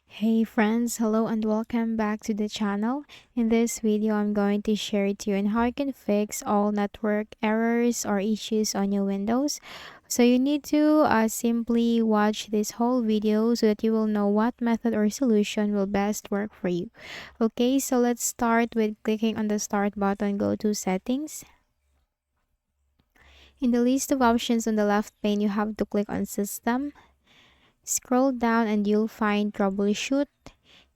Hey friends, hello and welcome back to the channel. In this video, I'm going to share it to you on how you can fix all network errors or issues on your Windows. So you need to simply watch this whole video so that you will know what method or solution will best work for you. Okay, so let's start with clicking on the start button, go to settings. In the list of options on the left pane, you have to click on system. Scroll down and you'll find troubleshoot.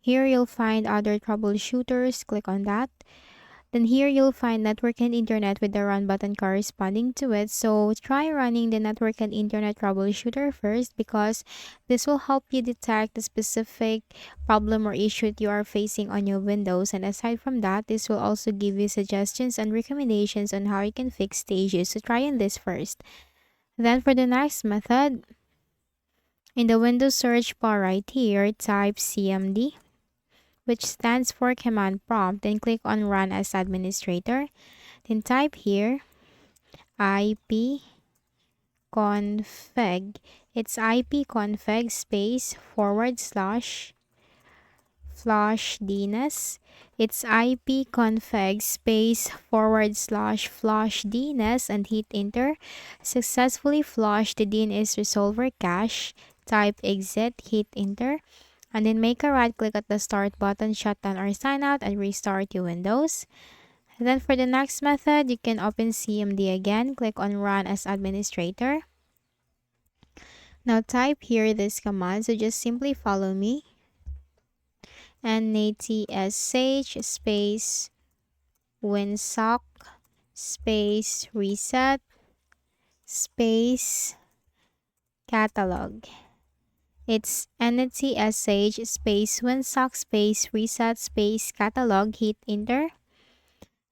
Here you'll find other troubleshooters, click on that. Then here you'll find network and internet with the run button corresponding to it. So try running the network and internet troubleshooter first because this will help you detect the specific problem or issue that you are facing on your Windows. And aside from that, this will also give you suggestions and recommendations on how you can fix the issues. So try on this first. Then for the next method, in the Windows search bar right here, type CMD, which stands for command prompt, then click on run as administrator. Then type here ipconfig. It's ipconfig space /flush DNS. It's ipconfig space /flush DNS and hit enter. Successfully flush the DNS resolver cache. Type exit, hit enter. And then make a right click at the start button, shut down or sign out, and restart your Windows. And then for the next method, you can open CMD again, click on run as administrator. Now type here this command, so just simply follow me. NATSH space winsock space reset space catalog. It's NATSH space winsock space reset space catalog, hit enter.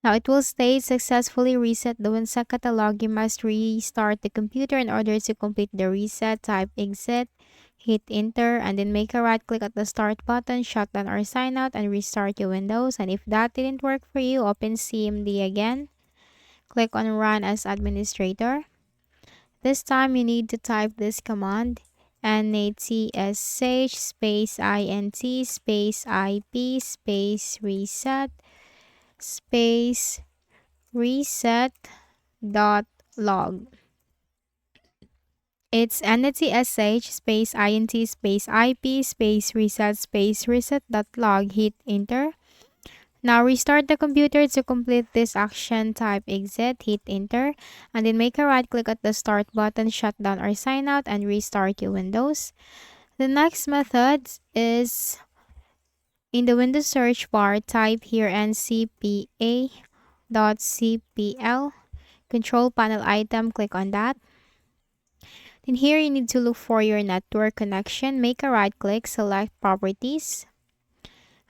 Now it will state successfully reset the winsock catalog. You must restart the computer in order to complete the reset. Type exit, hit enter, and then make a right click at the start button, shut down or sign out, and restart your Windows. And if that didn't work for you, open CMD again. Click on run as administrator. This time you need to type this command, NATSH space INT space IP space reset space reset dot log. It's NATSH space INT space IP space reset dot log. Hit enter. Now restart the computer to complete this action. Type exit, hit enter, and then make a right click at the start button, shut down or sign out, and restart your Windows. The next method is in the Windows search bar, type here ncpa.cpl, control panel item, click on that. Then here you need to look for your network connection, make a right click, select properties.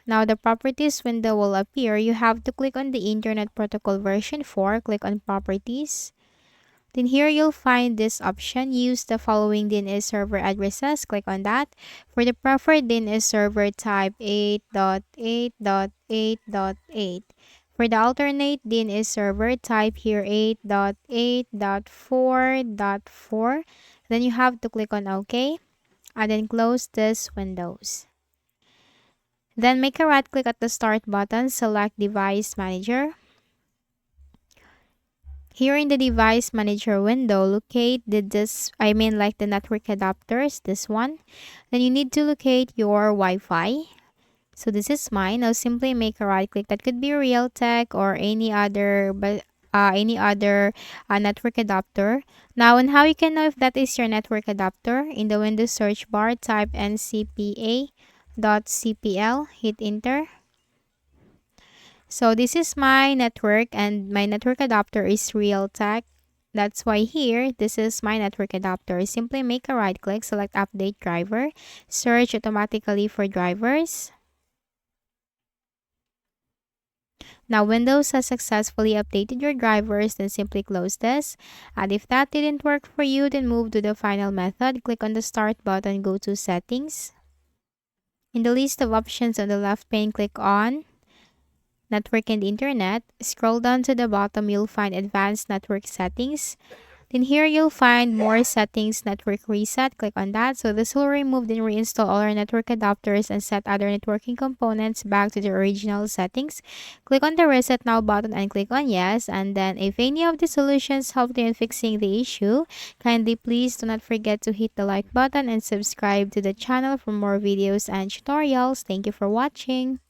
Now the properties window will appear. You have to click on the Internet Protocol version 4, click on properties. Then here you'll find this option, use the following DNS server addresses, click on that. For the preferred DNS server, type 8.8.8.8. For the alternate DNS server, type here 8.8.4.4. Then you have to click on OK, and then close this Windows. Then make a right click at the start button, select device manager. Here in the device manager window, locate the network adapters, this one. Then you need to locate your Wi-Fi. So this is mine. Now simply make a right click. That could be Realtek or any other network adapter. Now on how you can know if that is your network adapter, in the Windows search bar, type ncpa.cpl, hit enter. So this is my network and my network adapter is Realtek. That's why here, this is my network adapter. Simply make a right click, select update driver, search automatically for drivers. Now Windows has successfully updated your drivers, then simply close this. And if that didn't work for you, then move to the final method. Click on the start button, go to settings. In the list of options on the left pane, click on network and internet. Scroll down to the bottom, you'll find advanced network settings. In here, you'll find more settings, network reset. Click on that. So this will remove and reinstall all our network adapters and set other networking components back to the original settings. Click on the reset now button and click on yes. And then if any of the solutions helped you in fixing the issue, kindly please do not forget to hit the like button and subscribe to the channel for more videos and tutorials. Thank you for watching.